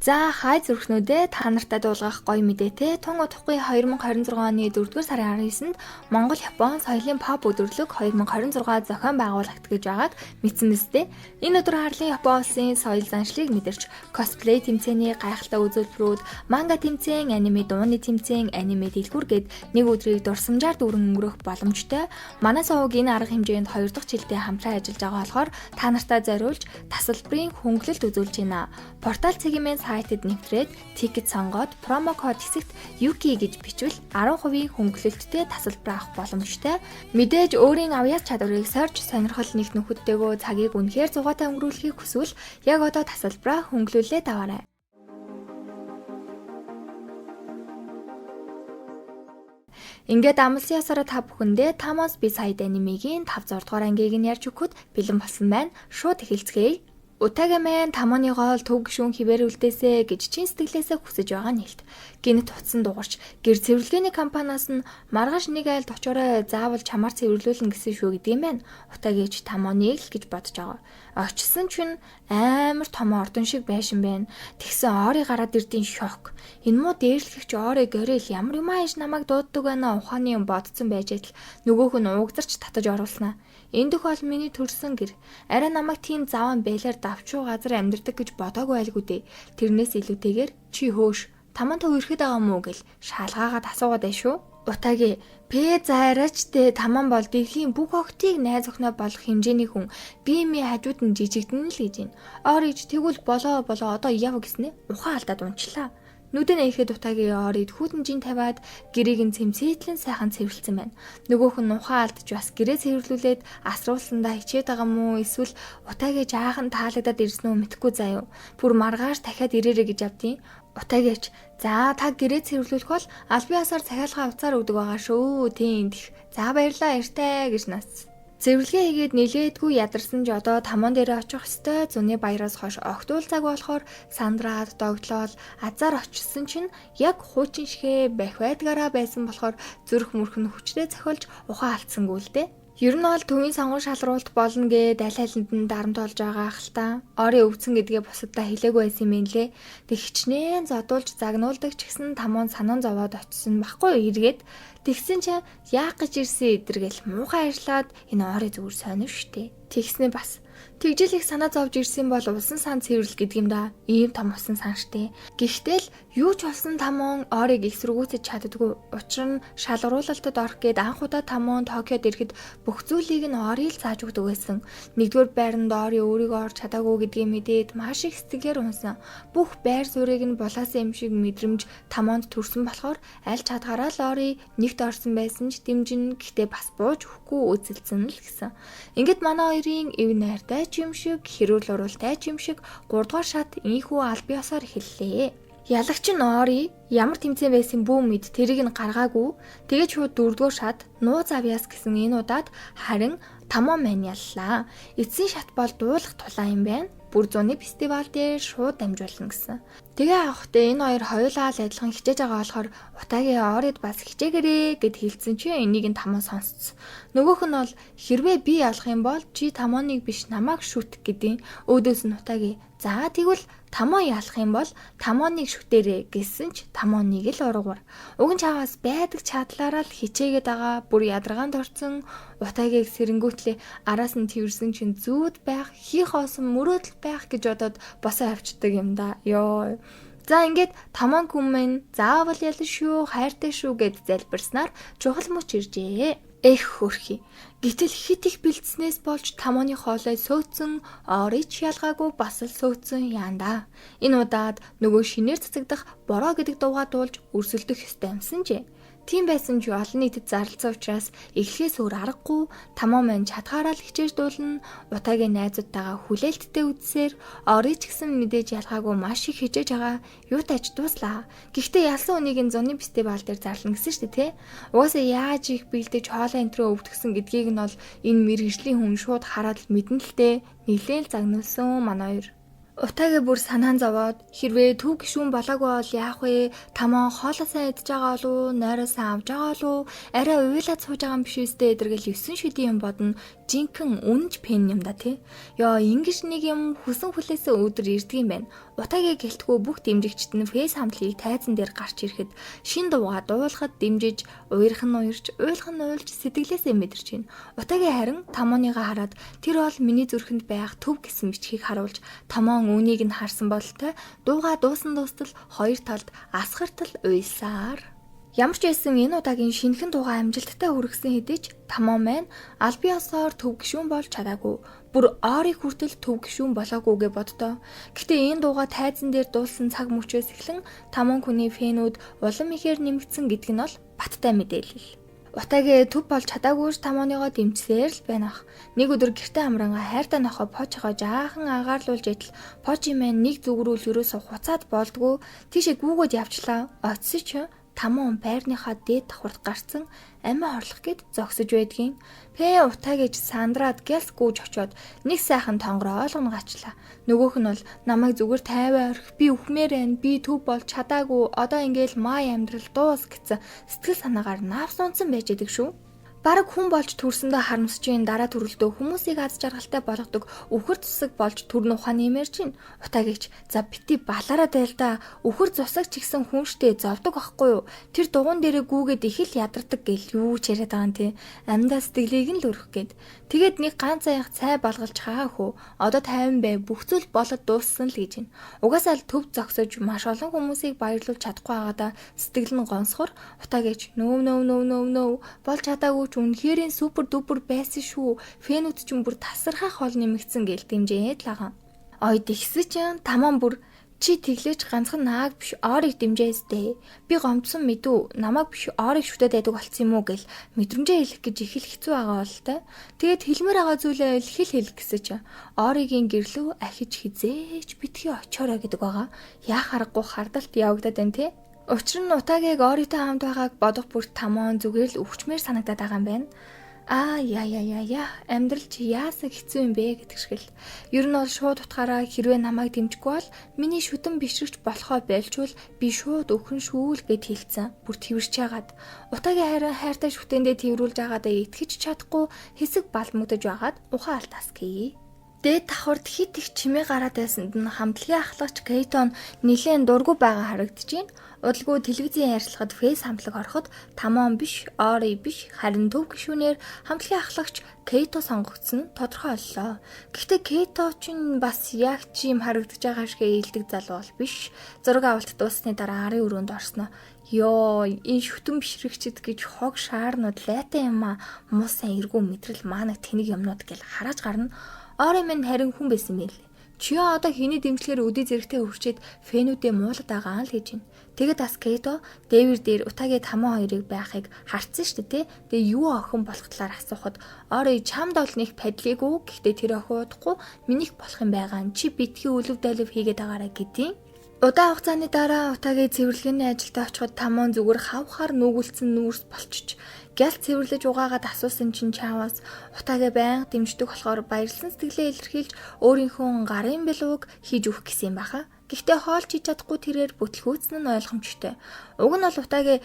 За хай зүрхнүүдээ та нартай дуулгах гоё мэдээтэй тун удахгүй 2026 оны 4-р сарын 19-нд Монгол Япон соёлын pop өдөрлөг 2026 зохион байгуулагдах гэж байгааг мэдсэн мэт. Энэ өдөр харлын Япон улсын соёл заншлыг мэдэрч косплей тэмцээний гайхалтай үзүүлбэрүүд, манга тэмцээн, аниме дууны тэмцээн, аниме дэлгүүр гэд нэг өдрийг дурсамжаар дүүрэн өнгөрөх боломжтой. Манай сувг энэ арга хэмжээнд 2 дахь жилдээ хамтран ажиллаж байгаа болохоор та нартай зориулж тасалбарын хөнгөлөлт үзүүлж байна. Портал цэгийн сайтад нэвтрээд тикет сонгоод промо код хэсэгт Yuki гэж бичвэл 10% хөнгөлөлттэй тасалбар авах боломжтой. Мэдээж өөрийн авьяас чадварыг сорж сонирхол нэгт нөхөдтэйгөө цагийг үнэхээр зугаатай өнгөрүүлэхийг хүсвэл яг одоо тасалбараа хөнгөлүүлээд аваарай. Ингээд амлсан ясаараа та бүхэндээ Тамос би сая анимегийн 5 дугаар ангийг нь ярьж өгөхөд бэлэн болсон байна. Шууд эхэлцгээе. Утагамэн тамоны гол төв гишүүн хിവэр үлдээсэ гэж чин сэтгэлээсээ хүсэж байгаа нэлт. Гинт утсан дуурч гэр цэвэрлэгээний компаниас нь маргааш нэг айлд очоорой заавал чамаар цэвэрлүүлнэ гэсэн шүү гэдэг юм байна. Утагич тамоныг л гэж бодож байгаа. Очсон чинь амар том ордон шиг байшин байна. Тэгсэн орой гараад ирдийн шок. Энэ муу дээрлэгч орой горил ямар юм ааш намайг дууддаг байна ухааны юм бодсон байж атал нөгөөх нь уугдарч татаж оруулснаа. Энд дэх бол миний төрсөн гэр. Арай намайг тийм заван бэлээр давчуу газар амьдардаг гэж бодоогүй байлгүй дээ. Тэрнээс илүүтэйгээр чи хөөш таман төв ирэхэд байгаа мүү гэл шаалгаагаад асуугаад байна шүү. Утаги Пэ зайраач дээ таман бол дэлхийн бүх октыг найз охиноо болох хэмжээний хүн. Би ми хажууд нь жижигдэн л гэж байна. Ориж тэгвэл болоо одоо яв гэснэ. Ухаан алдаад унчлаа. Нүдэн ирэхэд утагийн орид хүүтэнжийн тавиад гэрийг нь цэмцээтлэн сайхан цэвэрлсэн байна. Нөгөөх нь ухаан алдж бас гэрээ цэвэрлүүлээд асруулсандаа хичээд байгаа мó эсвэл утагийн жаахан таалагдаад ирсэн үү мэдэхгүй заяа. Бүр маргааш дахиад ирээрэй гэж авдیں۔ Утагич за та гэрээ цэвэрлүүлэх бол аль биесаар захиалгаа уцаар өгдөг байгаа шүү. Тийм дэх. За баярлаа эртээ гэж нас. Цэвэрлэгээ хийгээд нилээдгүй ядарсан ч одоо тамон дээр очих ёстой. Зуны баяраас хойш огтуул цаг болохоор сандраад догтлол азар очсон чинь яг хуучин шигэ бах байдгаараа байсан болохоор зүрх мөрх нь хүчтэй цохилж ухаан алдсангүй л дээ. Ер нь бол төвийн сонгон шалралт болно гэд аль алинд нь дарамт болж байгаа хэл та. Орын өвцөн гэдгээ бусаддаа хэлээгүй байсан юм лээ. Тэг хичнээн зодуулж загнуулдаг ч гэсэн тамон санан зовоод очсон баггүй эргээд тэгсэн чинь яах гэж ирсэн эдэргээл муухай ажиллаад энэ орын зүгээр сонив штэ. Тэгснэ бас тэгжил их санаа зовж ирсэн бол улсын сан цэвэрлэл гэдэг юм да. Ийм том усан сан штэ. Гэхдээ л юу ч болсон тамон орыг ихсрүүгүйцэж чаддгүй. Учир нь шалгаруулалтад орох гээд анх удаа тамон Токиод ирэхэд бүх зүйлийг нь орыг л зааж өгдөг байсан. Нэгдүгээр байранд орын өөрийгөө орж чадаагүй гэдгийг мэдээд маш их сэтгэлээр унсан. Бүх байр суурийг нь булаасан юм шиг мэдрэмж тамонд төрсөн болохоор аль чадгаараа л орыг нэгт орсон байсан ч дэмжин гэхдээ бас бууж өгөхгүй үзэлцэн л гэсэн. Ингээд манай хоёрын эв найртай юм шиг хэрүүл уралтай юм шиг 3 дугаар шат ийхүү аль биесаар эхэллээ. Ялагч нь ори ямар тэмцээн байсан бүү мэд тэрийг нь гаргаагүй. Тэгээд шууд 4 дугаар шат нууц авьяас гэсэн энэ удаад харин тамон мань яллаа. Эцсийн шат бол дуулах тулаан юм байна. Бүр зуны фестивал дээр шууд дамжуулна гэсэн. Тэгээ авахтай энэ хоёр хоёулаа л адилхан хичээж байгаа болохоор утагийн орид бас хичээгээрээ гэд хэлсэн чи энийг нь тамон сонсцсон. Нөгөөх нь бол хэрвээ би ялах юм бол чи тамоныг биш намайг шүтэх гэдیں۔ Өөдөөс нь утагийн за тэгвэл тамон ялах юм бол тамоныг шүтээрээ гэсэн ч тамоныг л ургуур. Уг нь чаваас байдаг чадлаараа л хичээгээд байгаа. Бүр ядаргаанд орсон утагийг сэрэнгүүтлээ араас нь тэрсэн чин зүүд байх, хийх осон мөрөөдөл байх гэж бодоод босоо авчдаг юм да. Ёо. За ингээд тамон хүмэн заавал ялна шүү, хайртай шүү гэд залбирснаар чухал мөч иржээ. Эх хөрхи. Гэтэл хит их бэлдснээс болж тамоны хоолой сөөцөн, орич ялгаагүй бас л сөөцөн яанда. Энэ удаад нөгөө шинээр цацагдах бороо гэдэг дуугаа дуулж өрсөлдөх ёстой юмсан ч. Тийм байсан ч олон нийтэд зарлцсан учраас эхлэхээс өөр аргагүй тамон мань чадхаараа л хичээж дуулна. Утагийн найзуудтайгаа хүлээлттэй үдсээр орич гэсэн мэдээж ялгаагүй маш их хичээж байгаа. Юу тач дууслаа. Гэхдээ ялсан үнийг нь зуны фестивал дээр зарлана гэсэн шүү дээ, тэ. Угаасаа яаж их бэлдэж хоолой энтрөө өвдгсөн гэдгийг нь бол энэ мэргэжлийн хүн шууд хараад л мэднэ л дээ. Нилээл загнуулсан манай хоёр. Утаагээ бүр санаан зовоод хэрвээ төв гишүүн болоогүй бол яах вэ? Тамаа хоолоосаа идж байгаа болов уу? Нойроосаа авж байгаа болов уу? Арай уйлаад сууж байгаа юм биш үстэй эдэргэл 9 шидийн юм бодно. Жинхэнэ үнэнч пен юм да тий. Ёо ингэж нэг юм хүсэн хүлээсээ өдөр ирдэг юм байна. Утаагээ гэлтгүү бүх дэмжигчд нь фейс хамтлагийг тайзан дээр гарч ирэхэд шин дууга дуулахад дэмжиж, уйрах нь уйрч, уйлах нь уйлж сэтгэлээсээ мэдэрч байна. Утаагээ харин Тамааныгаа хараад тэр бол миний зүрхэнд байх төв гэсэн бичгийг харуулж Тамаа үүнийг нь харсан бололтой дууга дуусан дуустал хоёр талд асгартал уйлсаар. Ямар ч байсан энэ удаагийн шинэхэн дууга амжилттай хүргэсэн хэдий ч Тамаа маань аль биесээр төв гишүүн болж чадаагүй. Бүр орыг хүртэл төв гишүүн болоогүйгээ боддоо. Гэхдээ энэ дууга тайзан дээр дуулсан цаг мөчөөс эхлэн Тамаа хүний фэнүүд улам ихээр нэмэгдсэн гэдэг нь бол баттай мэдээлэл. Утаагээ төв болж чадаагүйж Тамааныгоо дэмжсээр л байна ах. Нэг өдөр гэртээ амранга хайртай нохоо Почогоо жаахан ангаарлуулж идэл Почи маань нэг зүгрүүл ерөөсө хуцаад болдгоо тийшээ гүүгөөд явчлаа. Оцсон ч Тамаа байрныхаа дээд давхарт гарцсан амиа хорлох гэд зогсож байдгийн. Пэ утаагээж сандраад гэлс гүйж очоод нэг сайхан тонгороо ойлгоно гачлаа. Нөгөөх нь бол намайг зүгээр тайваа орхи би үхмээр байна. Би төв болж чадаагүй. Одоо ингээл май амьдрал дуус гэсэн сэтгэл санаагаар наавс унсан байж идэг шүү. Бараг хүн болж төрсөндөө харамсаж ийн дараа төрөлдөө хүмүүсийг аз жаргалтай болгодог үхэр цусаг болж төрн ухааны нэмэр чинь утаагийч за бити балаараа дайл да үхэр цусаг ч гэсэн хүн штэ зовдөг ахгүй юу тэр дугуун дээрээ гүүгээд их л ядардаг гэл юу ч яриад байгаа юм тий амьдаа сэтгэлийг нь л өрөх гээд тэгээд нэг ганц аяг цай балгалж хаа хөө одоо 50 бай бүх зүйл болоод дууссан л гэж байна угаасаа л төв зогсож маш олон хүмүүсийг баярлуулж чадахгүй байгаадаа сэтгэл нь гонсгор утаагийч нөө болж чадаагүй үнэхэрийн супер дупер байсан шүү. Фэнүүд ч бүр тасархах хол нэмэгдсэн гээл дэмжээд л байгаа. Ой тэгсэ чинь Тамаа бүр чи тэглэж ганцхан нааг биш орыг дэмжээстэй. Би гомдсон мэдүү намайг биш орыг шүтээд байдаг болсон юм уу гэл мэдрэмжээ хэлэх гэж их л хэцүү байгаа бол та. Тэгээд хэлмээр байгаа зүйлээ хэл гэсэн чинь орыгийн гэрлүү ахиж хизээч битгий очоорой гэдэг байгаа. Яах аргагүй хардалт явагдаад байна те. Учир нь утаагийг оройтой хамт байгааг бодох бүр Тамаа зүгээр л өвчмээр санагдаад байгаа юм байна. Яа амьдрал чи яасаа хэцүү юм бэ гэдэг шиг л. Ер нь бол шууд утгаараа хэрвээ намайг дэмжихгүй бол миний шүтэн бишрэгч болохоо байлчвал би шууд өхөн шүүл гэд хэлсэн. Бүр тэрвэрч яагаад. Утаагийн хайртай шүтэндээ тэрврүүлж байгаадаа итгэж чадахгүй хэсэг балмагдаж байгаад ухаан алдаас гээ. Дээд давхарт хит их чимээ гараад байсанд нь хамтлагийн ахлагч Кейтон нэлээд дургүй байгаа харагдаж байна. Удалгүй телевизийн ярилцлагад фейс хамтлаг ороход Тамаа биш, Ори биш, харин төв гишүүнээр хамтлагийн ахлагч Кейто сонгогдсон нь тодорхой боллоо. Гэхдээ Кейто ч бас яг ч юм харагдаж байгаа шиг ээлдэг залуу бол биш. Зураг авалт дуусны дараа арын өрөөнд орсноо. Ёо, энэ шүтэн бишрэгчд гэж хог шаарнууд лайтай юм а. Муу сайн эргүү мэдрэл маанаг тэнэг юмнууд гэл харааж гарна. Ори минь харин хүн байсан мэйл. Чи одоо хийний дэмжлэгээр үдий зэрэгтэй хурчээд фэнүүдээ муулаад байгаа л гэж байна. Тэгээд бас Кейто Дэвир дээр утаагийн Тамаа хоёрыг байхыг харцсан шүү дээ. Тэгээ юу охин болох талаар асуухад Ори чамд бол нэг падлиг үү? Гэхдээ тэр охин удахгүй минийх болох юм байгаа. Чи битгий үлэв дайлав хийгээд байгаарай гэдیں۔ Удаан хугацааны дараа утаагийн цэвэрлэгээний ажилд очиход Тамаа зүгээр хавхаар нүгүүлсэн нүүрс болчих. Гялт цэвэрлэж угаагаад асуусан чинь чааваас утаагаа байнга дэмждэг болохоор баярлсан сэтгэлээ илэрхийлж өөрийнхөө гарын бэлууг хийж өгөх гэсэн юм баха. Гэхдээ хоолч хийж чадахгүй тэрээр бүтлгүүцэн нь ойлгомжтой. Уг нь бол утаагаа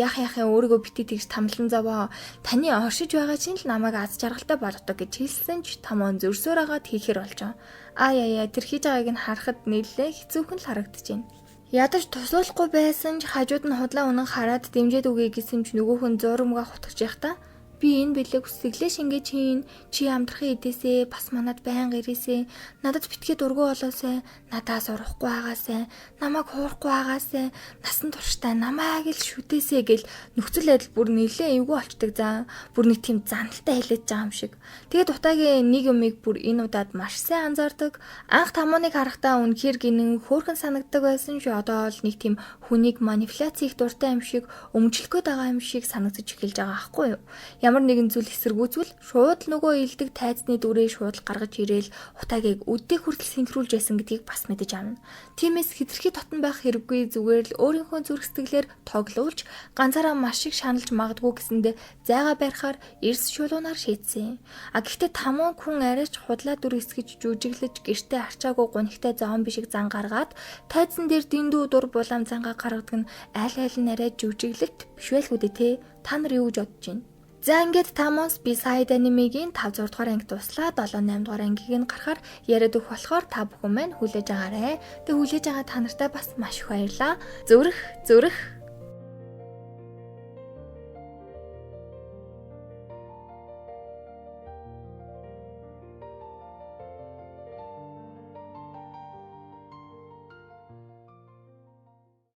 яах өөрийгөө бити тэгж тамлан зовоо. Таны оршиж байгаа чинь л намайг аз жаргалтай болгодог гэж хэлсэн ч Тамаа зөрсөөр агаад хийхэр болж байгаа. Тэр хийж байгааг нь харахад нэлээд хэцүүхэн л харагдаж байна. Ядаж туслуулахгүй байсан ч хажууд нь худлаа үнэн хараад дэмжээд үгүй гэсэн ч нөгөөх нь зурмгаа хутгаж явах та. Би энэ бэлэг үсэглээ шингээж хийн. Чи амтрахын идээсээ бас манад байнга ирээсээ. Надад битгий дургүй болоосай. Надаас урахгүй байгаасай. Намайг хуурахгүй байгаасай. Насан турштай намайг л шүтээсэй гэл нөхцөл байдал бүр нэлээ эвгүй болчдөг заа. Бүр нэг тийм заналтай хэлээд байгаа юм шиг. Тэгээд утаагийн нэг юмыг бүр энэ удаад маш сайн анзаардаг. Анх Тамааныг харахтаа үнэхээр гинэн хөөрхөн санагддаг байсан шүү. Одоо бол нэг тийм хүнийг манипуляц хийх дуртай юм шиг, өмчлөх гээд байгаа юм шиг санагдаж эхэлж байгаа аахгүй юу? ямар нэгэн зүйл эсэргүүцвэл шууд нөгөө илдэг тайзны дүрээ шууд гаргаж ирээл утаагийг өдөө хүртэл синхруулж байсан гэдгийг бас мэдэж авна. Тиймээс хэтэрхий дотн байх хэрэггүй, зүгээр л өөрийнхөө зүрх сэтгэлээр тоглуулж ганцаараа маш их шаналж магадгүй гэсэндэ зайгаа барихаар эрс шулуунаар шийдсэн. Гэхдээ тамон хүн арайч худлаа дүр эсгэж жүжиглэж гэртээ арчаагүй гунигтай зомби шиг зан гаргаад тайзан дээр дэндүү дур булаам зангаа гаргадаг нь айл нь арай жүжиглэлт биш байлгүй дээ те. Та нар юу гэж бодож байна? За ингээд Tamons Beside анимегийн 5 дугаар анги дуслаа. 7-8 дугаар ангийг нь гарахаар яриад өгөх болохоор та бүхэн маань хүлээж агаарай. Тэг хүлээж байгаа та нартай бас маш их баярлалаа. Зүрх